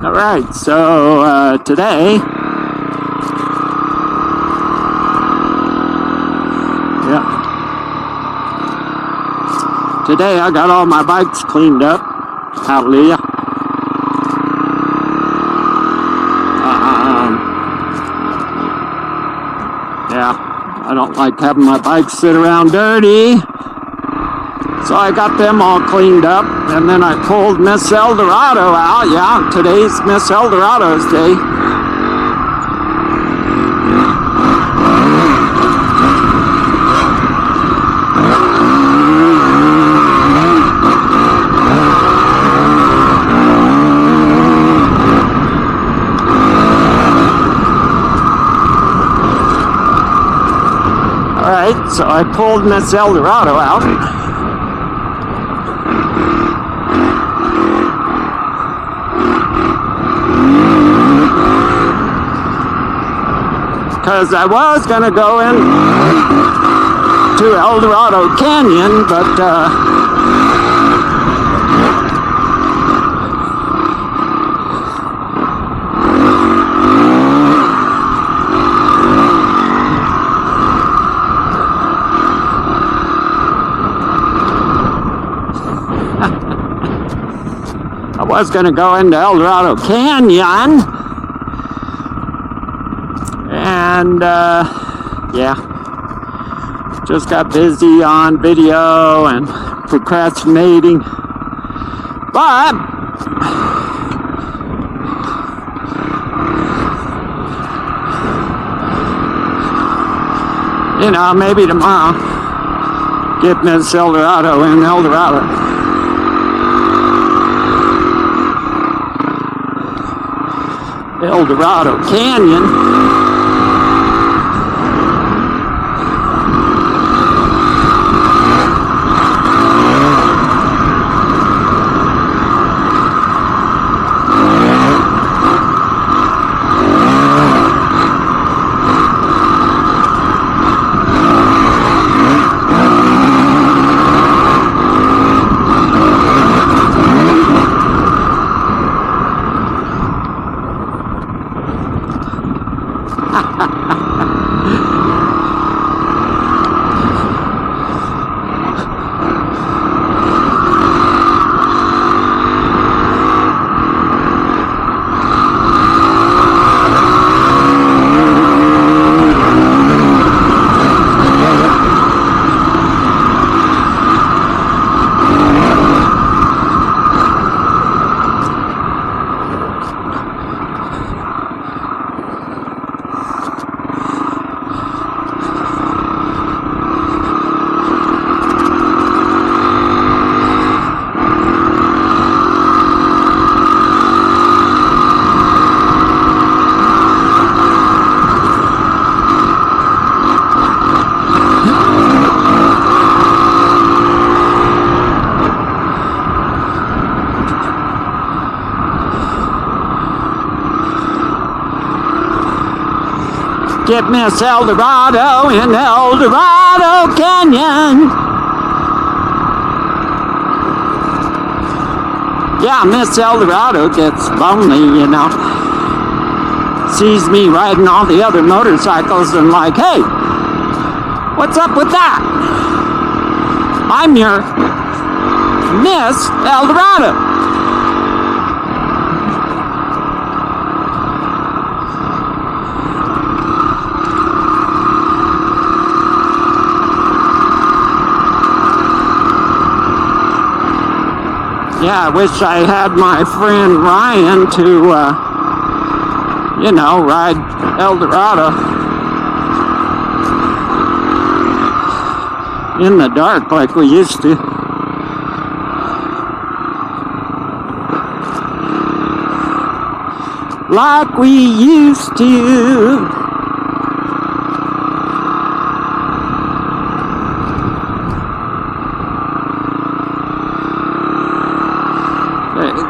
All right, so today, today I got all my bikes cleaned up. Hallelujah. I don't like having my bikes sit around dirty. So I got them all cleaned up, and then I pulled Miss El Dorado out. Yeah, today's Miss El Dorado's day. All right, so I pulled Miss El Dorado out. Because I was going to go in to El Dorado Canyon, but I was going to go into El Dorado Canyon. And, yeah, just got busy on video and procrastinating. But, you know, maybe tomorrow, get Miss El Dorado in El Dorado. El Dorado Canyon. Get Miss El Dorado in El Dorado Canyon. Yeah, Miss El Dorado gets lonely, you know. Sees me riding all the other motorcycles and like, hey, what's up with that? I'm your Miss El Dorado. Yeah, I wish I had my friend Ryan to, you know, ride El Dorado in the dark like we used to. Like we used to.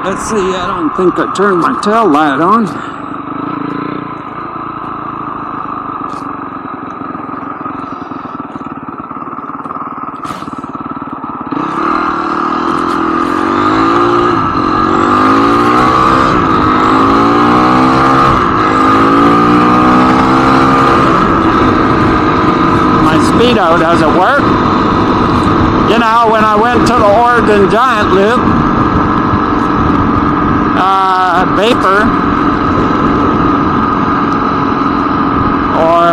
Let's see, I don't think I turned my tail light on. Speedo doesn't work. You know, when I went to the Oregon Giant Loop, vapor, or,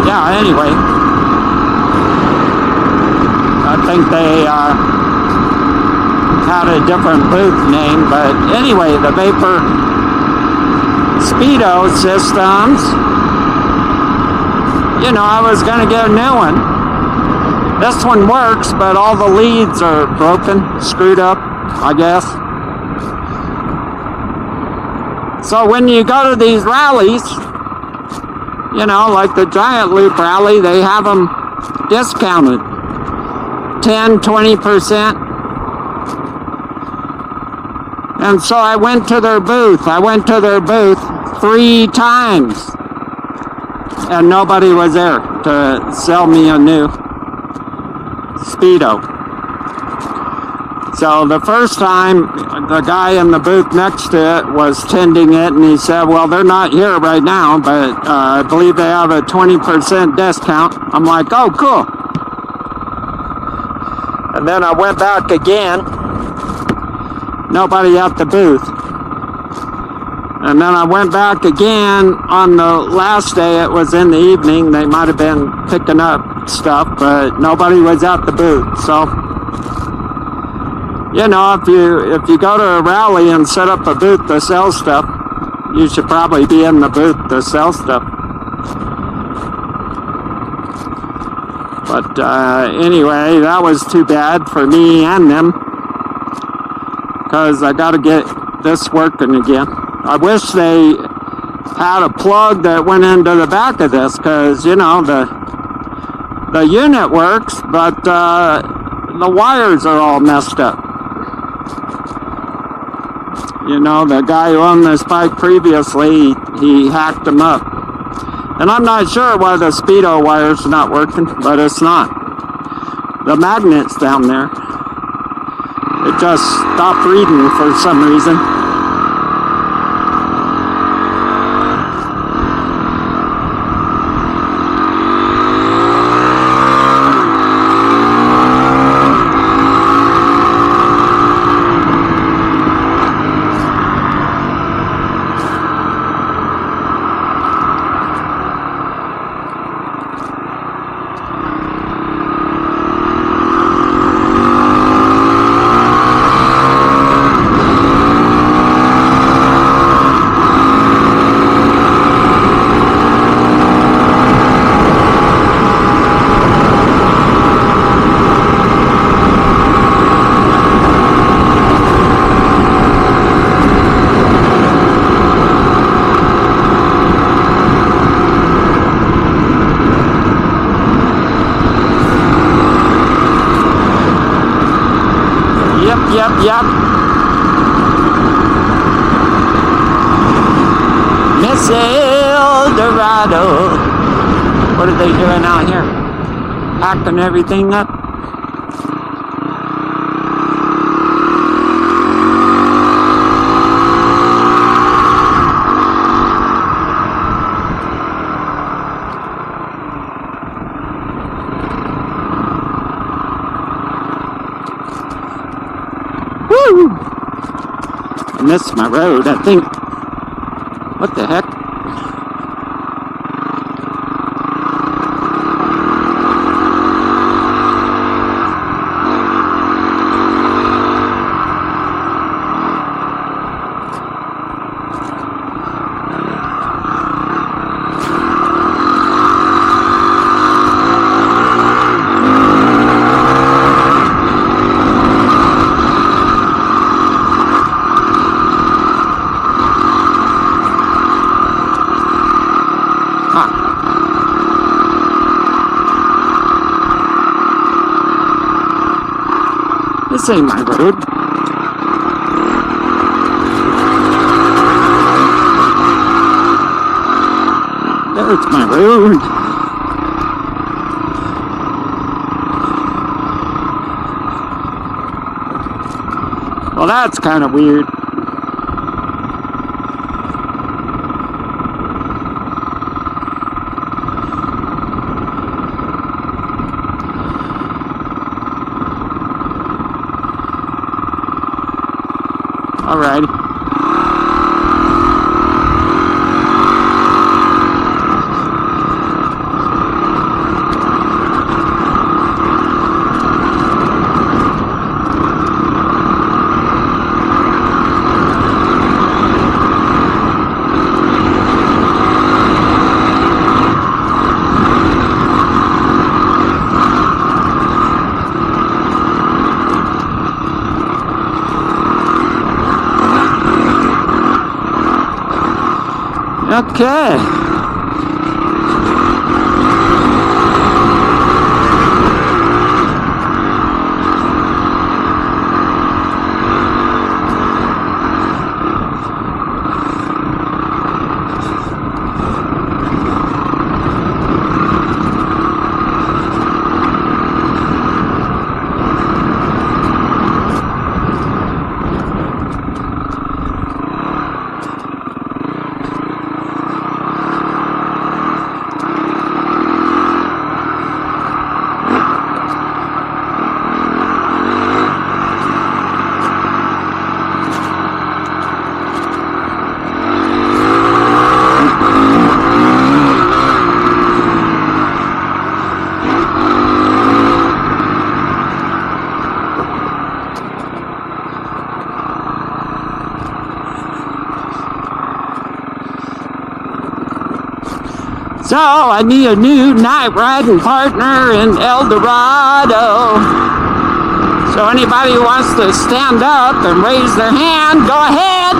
yeah, anyway, I think they, had a different booth name, but anyway, the vapor Speedo systems, you know, I was gonna get a new one. This one works, but all the leads are broken, screwed up, I guess. So when you go to these rallies, you know, like the Giant Loop rally, they have them discounted 10-20%. And so I went to their booth. I went to their booth 3 times. And nobody was there to sell me a new Speedo. So the first time, the guy in the booth next to it was tending it, and he said, well, they're not here right now, but I believe they have a 20% discount. I'm like, oh, cool. And then I went back again. Nobody at the booth. And then I went back again on the last day. It was in the evening. They might have been picking up stuff, but nobody was at the booth. So, you know, if you go to a rally and set up a booth to sell stuff, you should probably be in the booth to sell stuff. But anyway, that was too bad for me and them, because I got to get this working again. I wish they had a plug that went into the back of this, because, you know, the unit works, but the wires are all messed up. You know, the guy who owned this bike previously, he hacked them up. And I'm not sure why the Speedo wire's not working, but it's not. The magnet's down there. It just stopped reading for some reason. Yep. Night El Dorado. What are they doing out here? Packing everything up? I missed my road, I think. What the heck? This ain't my road. There's my road. Well, that's kind of weird. Alrighty. Okay. So I need a new night riding partner in El Dorado. So anybody who wants to stand up and raise their hand, go ahead.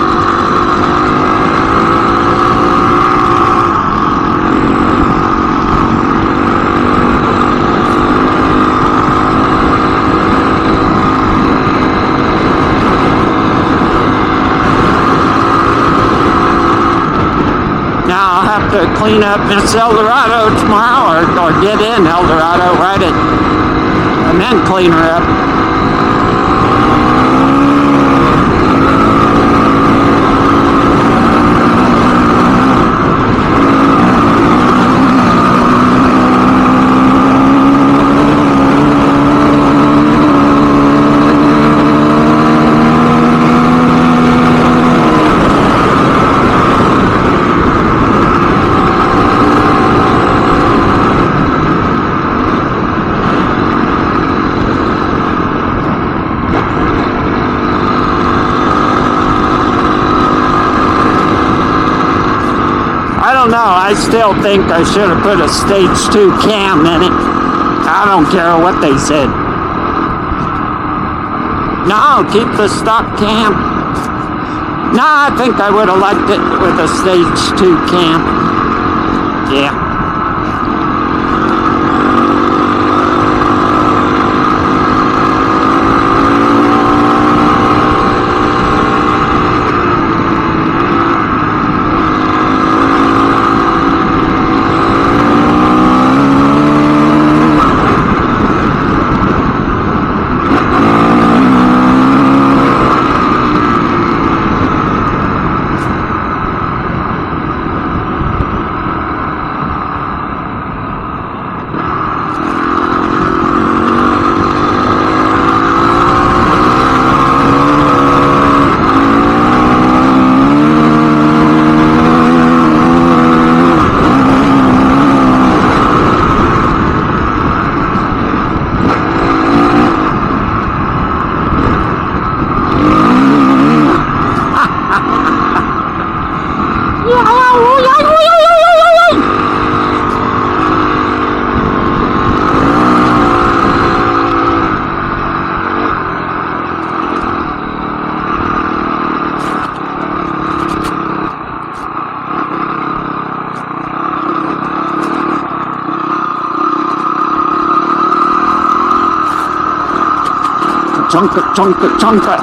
Now I'll have to clean up Miss El Dorado tomorrow, or get in El Dorado, ride it, and then clean her up. I don't know, I still think I should have put a stage 2 cam in it. I don't care what they said. No, keep the stock cam. No, I think I would have liked it with a stage 2 cam. Yeah. Chunka, chunka, chunka.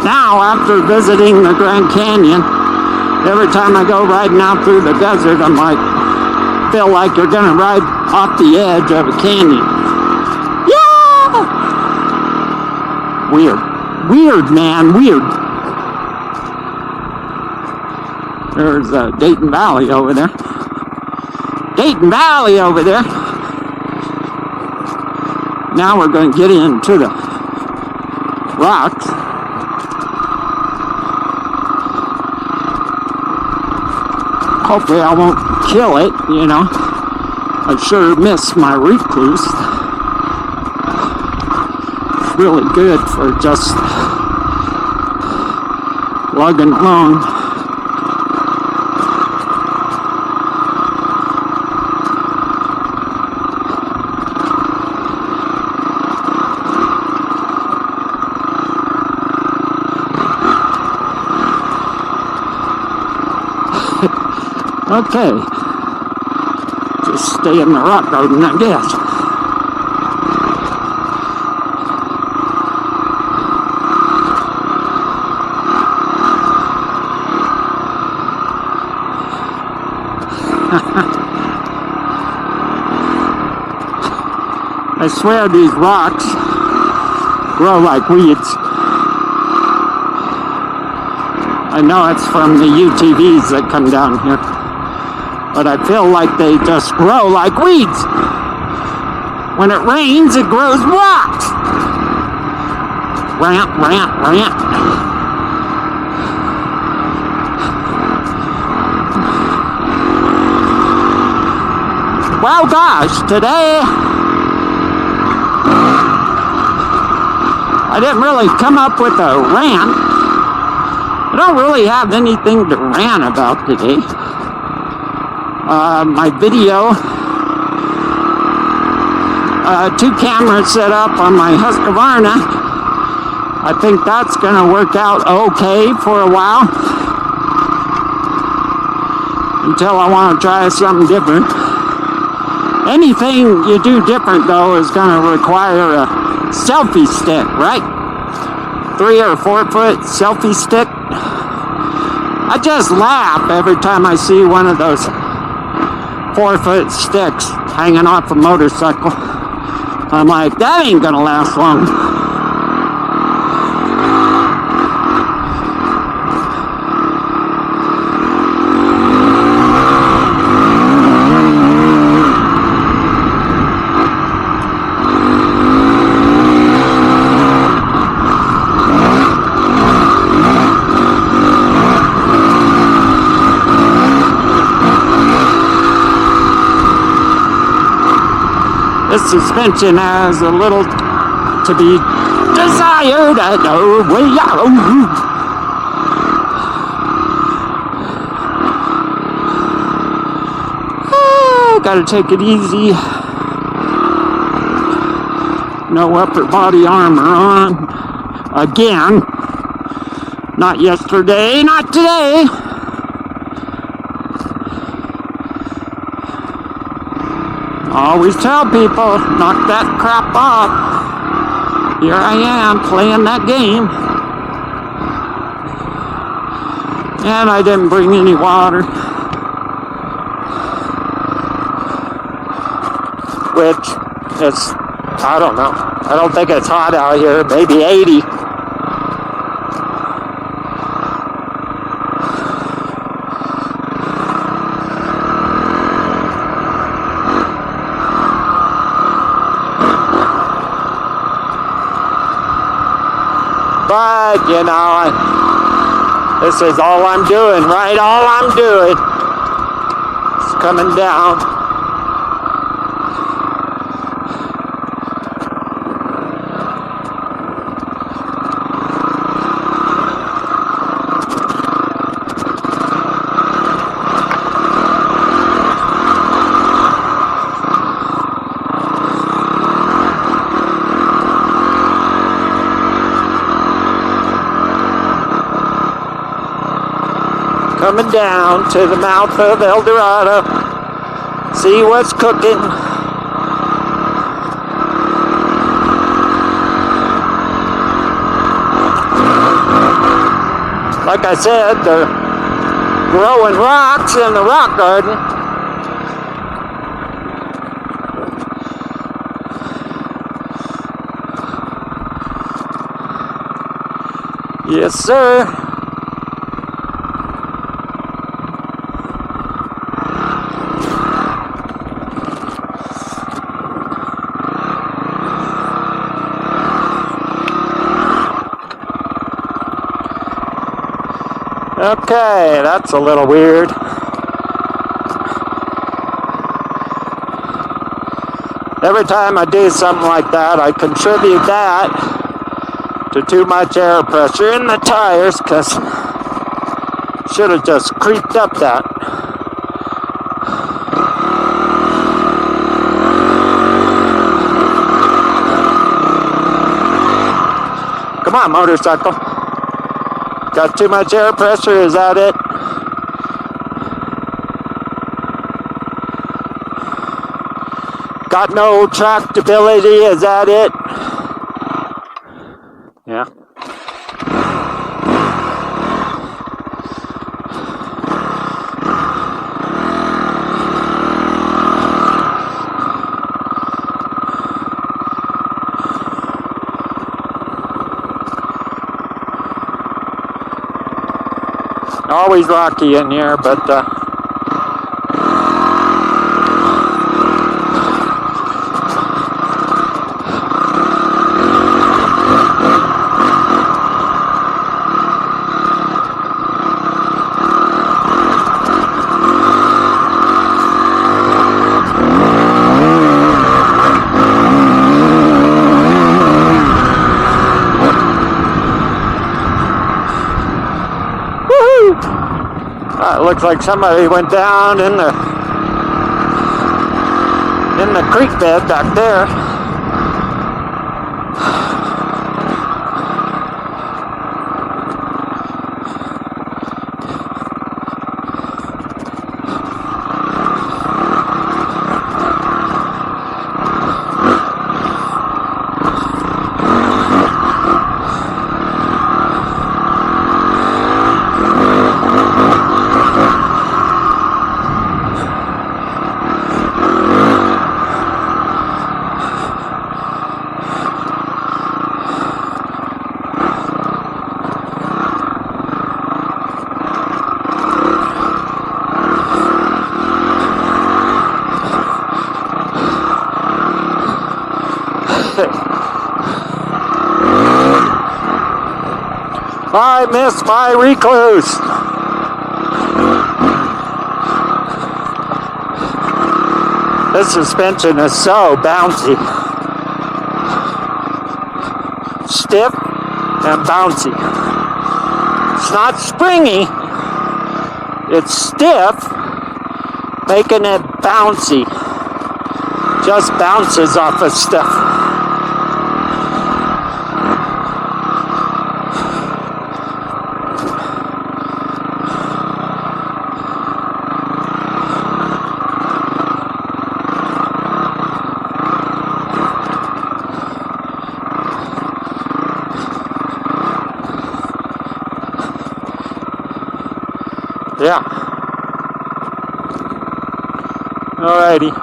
Now, after after visiting the Grand Canyon, every time I go riding out through the desert, I'm like, feel like you're gonna ride off the edge of a canyon. Yeah! Weird, man, weird. There's Dayton Valley over there. Dayton Valley over there. Now we're going to get into the rocks. Hopefully I won't kill it, you know. I sure miss my recluse. It's really good for just lugging along. Okay, just stay in the rock garden, I guess. I swear these rocks grow like weeds. I know it's from the UTVs that come down here, but I feel like they just grow like weeds. When it rains, it grows rocks. Rant, rant, rant. Well, gosh, today I didn't really come up with a rant. I don't really have anything to rant about today. My video, 2 cameras set up on my Husqvarna. I think that's going to work out okay for a while. Until I want to try something different. Anything you do different, though, is going to require a selfie stick, right? 3 or 4 foot selfie stick. I just laugh every time I see one of those 4 foot sticks hanging off a motorcycle. I'm like, that ain't gonna last long. This suspension has a little to be desired. I know. Gotta take it easy. No upper body armor on. Again. Not yesterday, not today. Always tell people, knock that crap off. Here I am playing that game. And I didn't bring any water. Which is, I don't know. I don't think it's hot out here. Maybe 80. But, you know, this is all I'm doing, right? All I'm doing. It's coming down. Coming down to the mouth of El Dorado. See what's cooking. Like I said, the growing rocks in the rock garden. Yes, sir. Okay, that's a little weird. Every time I do something like that, I contribute that to too much air pressure in the tires, because should have just creeped up that. Come on, motorcycle. Got too much air pressure, is that it? Got no tractability, is that it? Yeah. Always rocky in here, but it looks like somebody went down in the creek bed back there. I miss my recluse. This suspension is so bouncy. Stiff and bouncy. It's not springy. It's stiff, making it bouncy. Just bounces off of stuff. Yeah. Alrighty.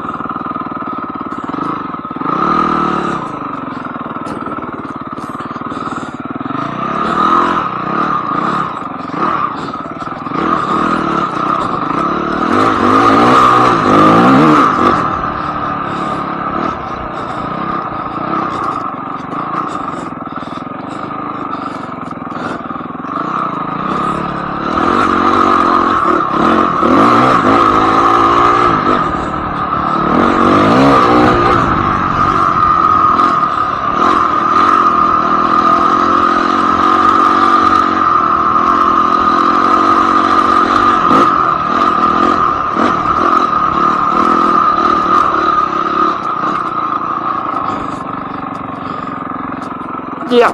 Yeah.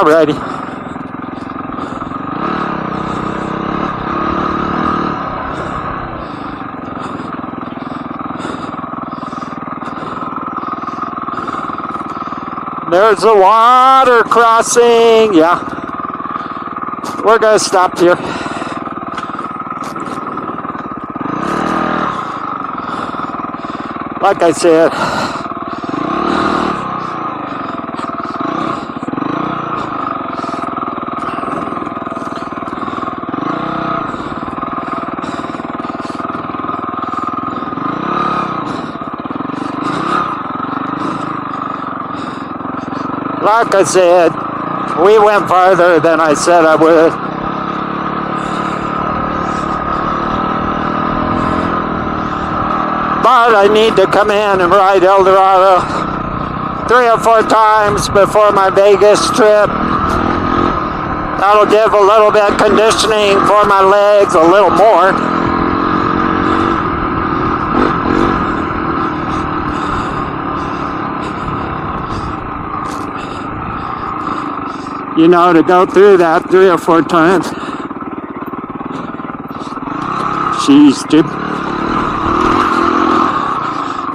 Alrighty. There's a water crossing. Yeah. We're going to stop here. Like I said, we went farther than I said I would. But I need to come in and ride El Dorado 3 or 4 times before my Vegas trip. That'll give a little bit of conditioning for my legs, a little more. You know, to go through that 3 or 4 times. Jeez, dude.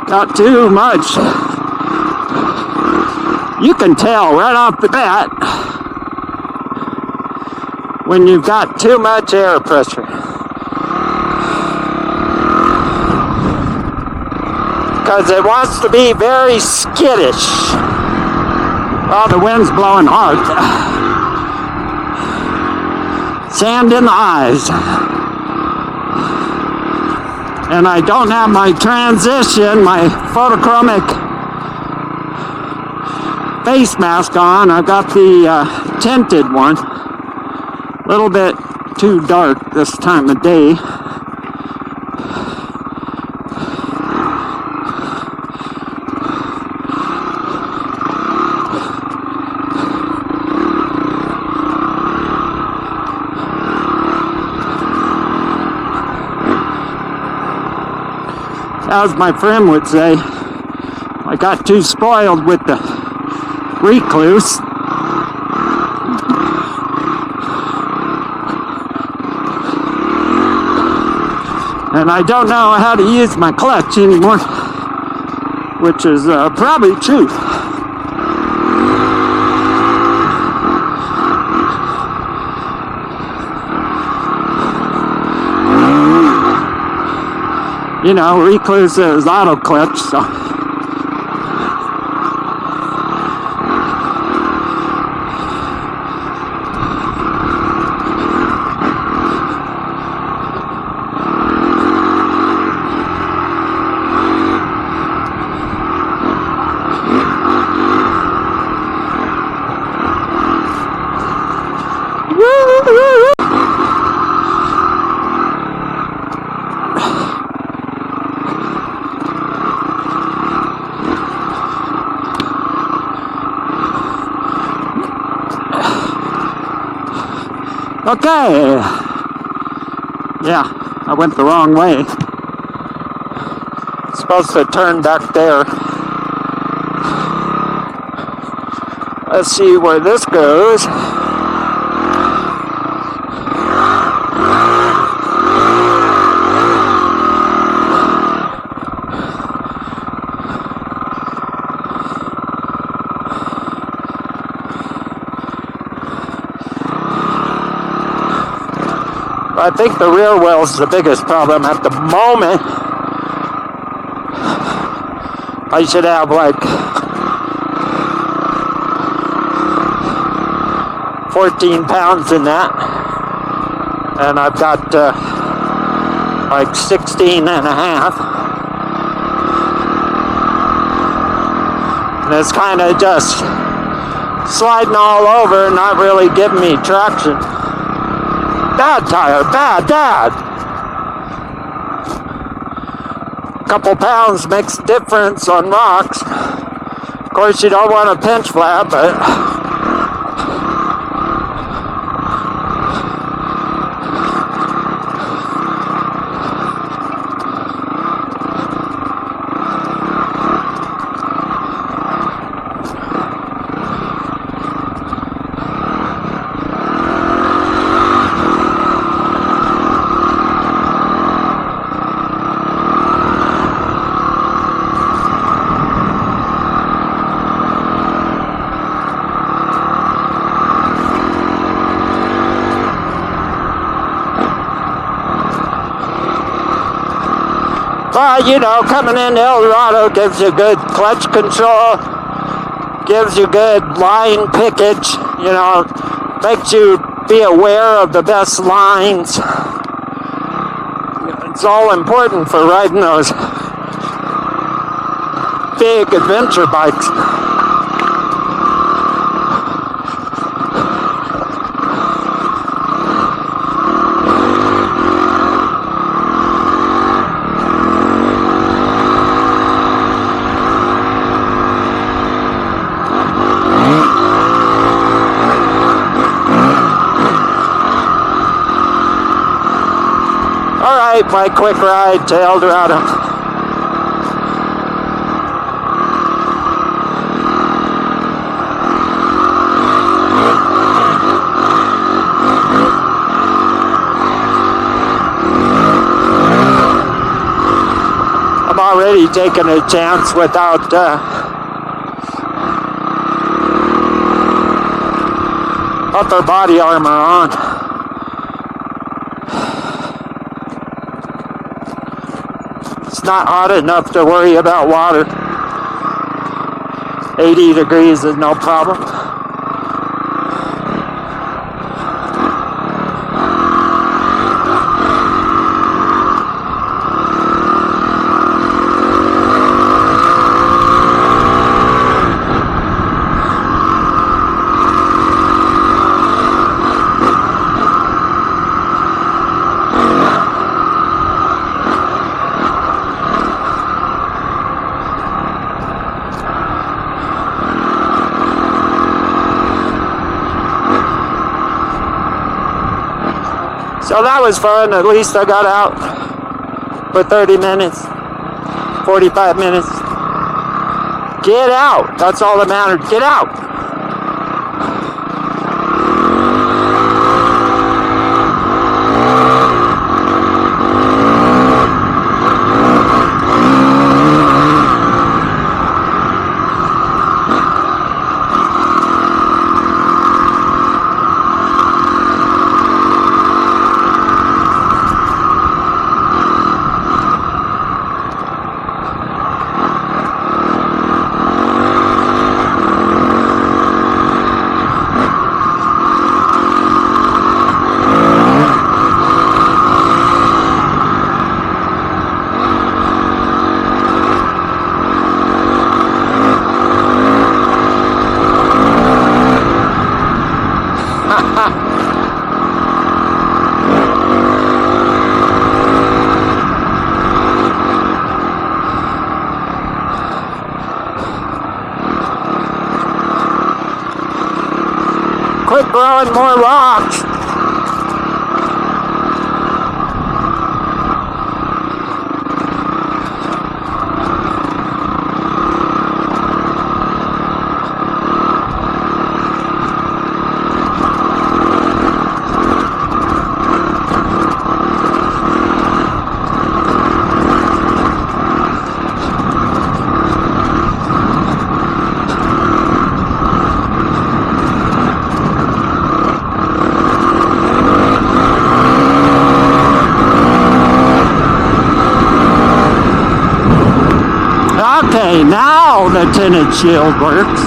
Got too much. You can tell right off the bat when you've got too much air pressure. Because it wants to be very skittish. Oh, the wind's blowing hard. Sand in the eyes. And I don't have my transition, my photochromic face mask on. I've got the tinted one. A little bit too dark this time of day. As my friend would say, I got too spoiled with the recluse. And I don't know how to use my clutch anymore, which is probably true. You know, recluse is auto clutch, so. Okay. Yeah, I went the wrong way. Supposed to turn back there. Let's see where this goes. I think the rear wheel is the biggest problem at the moment. I should have like 14 pounds in that. And I've got like 16 and a half. And it's kind of just sliding all over, not really giving me traction. Bad tire, bad. Couple pounds makes a difference on rocks. Of course, you don't want a pinch flat, but But, you know, coming into El Dorado gives you good clutch control, gives you good line pickage, you know, makes you be aware of the best lines. It's all important for riding those big adventure bikes. Alright, my quick ride to El Dorado. I'm already taking a chance without upper body armor on. It's not hot enough to worry about water. 80 degrees is no problem. So that was fun. At least I got out for 30 minutes, 45 minutes. Get out. That's all that matters. Get out. Quit growing more rocks. Okay, now the tinted shield works.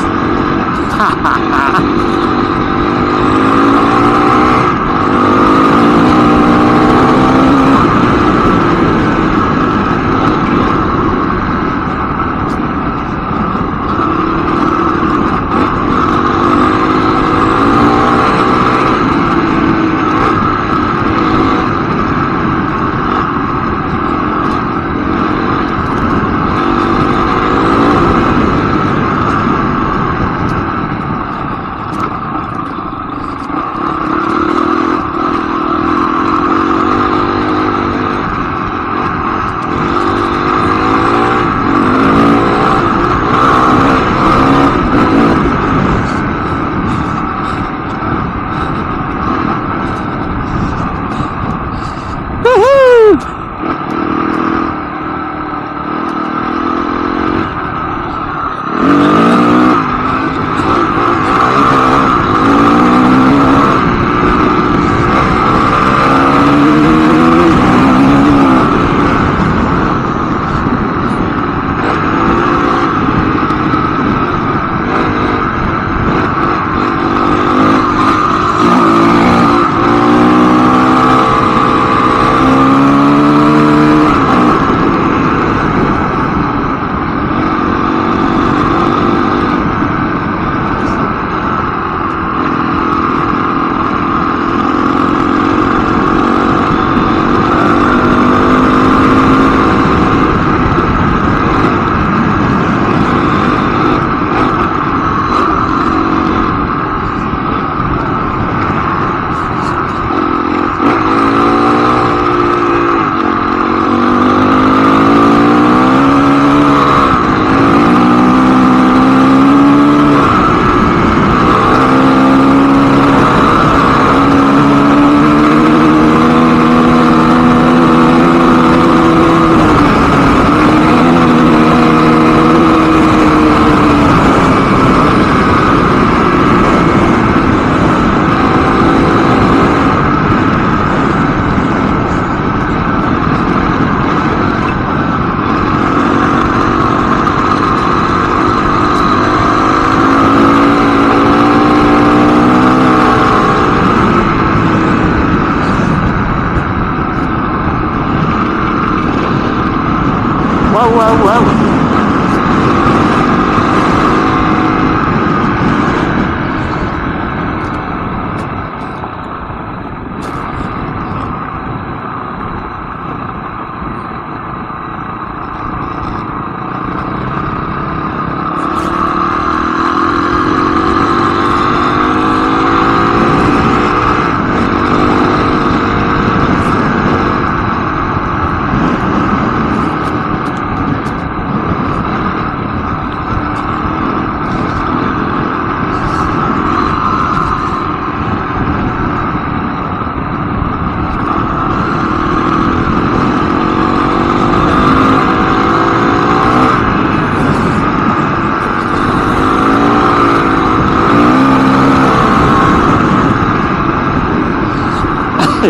I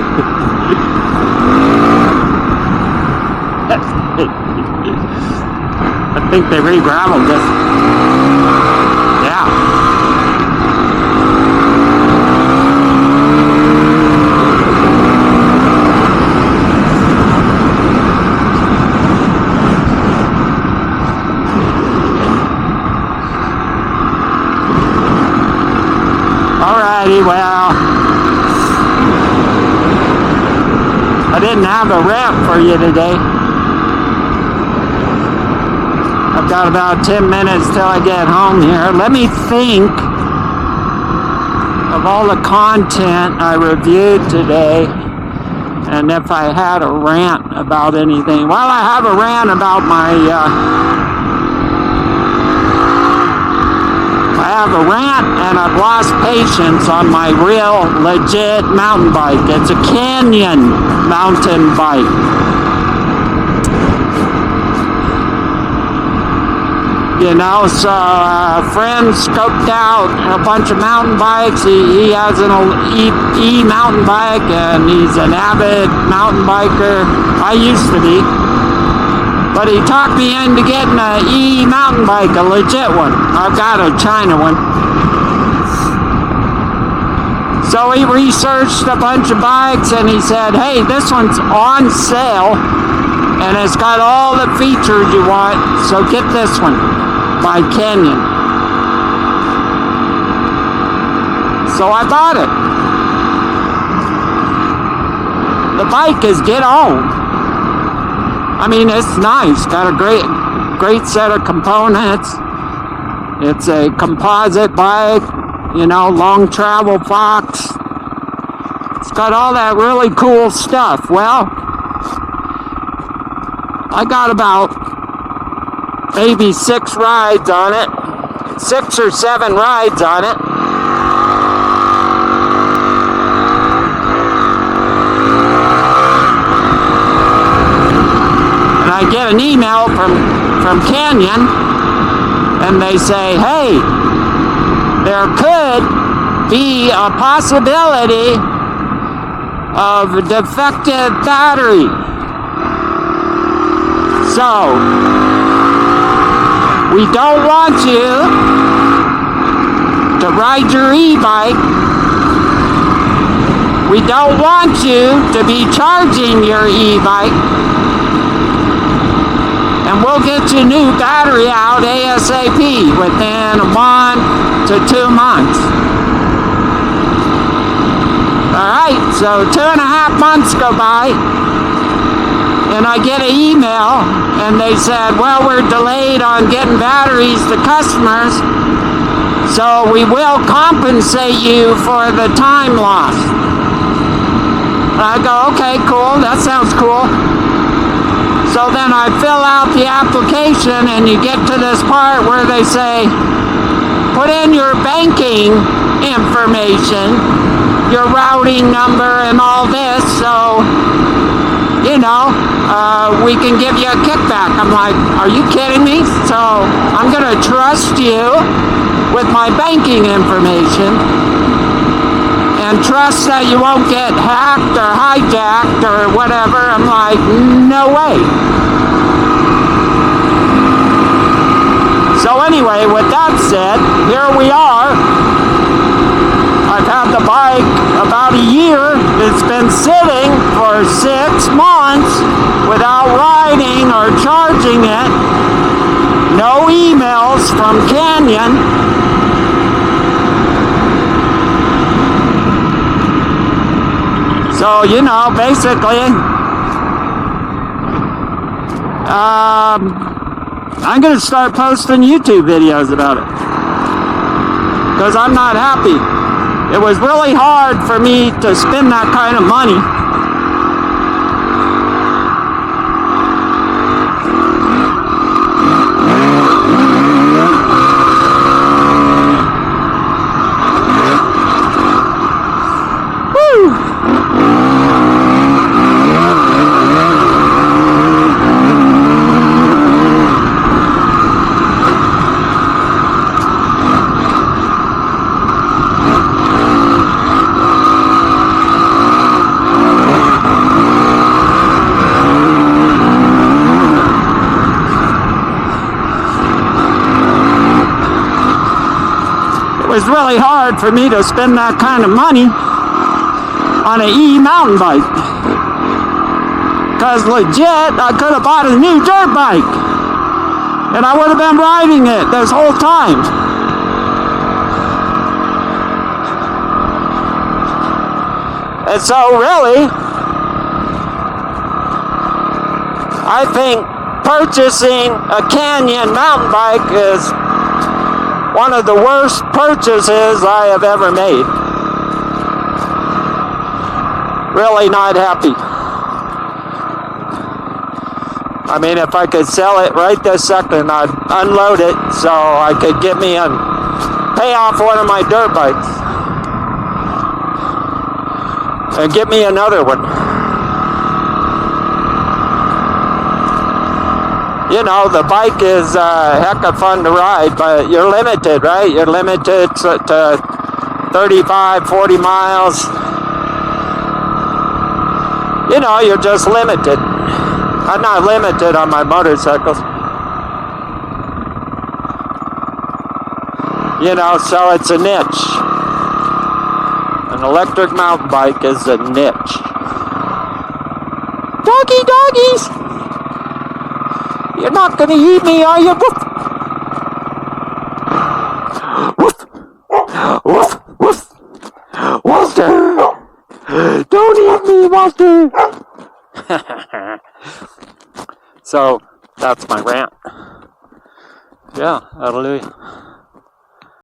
think they re-gravelled this. Yeah. Alrighty, well, I didn't have a rant for you today. I've got about 10 minutes till I get home here. Let me think of all the content I reviewed today and if I had a rant about anything. Well, I have a rant about my I have a rant, and I've lost patience on my real legit mountain bike. It's a Canyon mountain bike. You know, so a friend scoped out a bunch of mountain bikes. He has an E mountain bike, and he's an avid mountain biker. I used to be. But he talked me into getting an E mountain bike, a legit one. I've got a China one. So he researched a bunch of bikes, and he said, hey, this one's on sale, and it's got all the features you want, so get this one by Canyon. So I bought it. The bike is get on. I mean, it's nice. Got a great set of components. It's a composite bike, you know, long travel box. It's got all that really cool stuff. Well, I got about maybe 6 rides on it. 6 or 7 rides on it. I get an email from Canyon, and they say, hey, there could be a possibility of a defective battery. So, we don't want you to ride your e-bike. We don't want you to be charging your e-bike. And we'll get you a new battery out ASAP within 1 to 2 months. Alright, so 2.5 months go by, and I get an email, and they said, well, we're delayed on getting batteries to customers, so we will compensate you for the time lost. And I go, okay, cool, that sounds cool. So then I fill out the application, and you get to this part where they say, put in your banking information, your routing number, and all this, so, you know, we can give you a kickback. I'm like, are you kidding me? So I'm going to trust you with my banking information and trust that you won't get hacked or hijacked or whatever. I'm like, no way. So anyway, with that said, here we are. I've had the bike about a year. It's been sitting for 6 months without riding or charging it. No emails from Canyon. So, you know, basically, I'm going to start posting YouTube videos about it. Because I'm not happy. It was really hard for me to spend that kind of money. really hard for me to spend that kind of money on an mountain bike. Because legit, I could have bought a new dirt bike. And I would have been riding it this whole time. And so really, I think purchasing a Canyon mountain bike is one of the worst purchases I have ever made. Really not happy. I mean, if I could sell it right this second, I'd unload it so I could get me and pay off one of my dirt bikes. And get me another one. You know, the bike is a heck of fun to ride, but you're limited, right? You're limited to 35, 40 miles. You know, you're just limited. I'm not limited on my motorcycles. You know, so it's a niche. An electric mountain bike is a niche. Doggies! You're not gonna eat me, are you? Woof! Woof! Woof! Walter! Don't eat me, Walter! So, that's my rant. Yeah, hallelujah.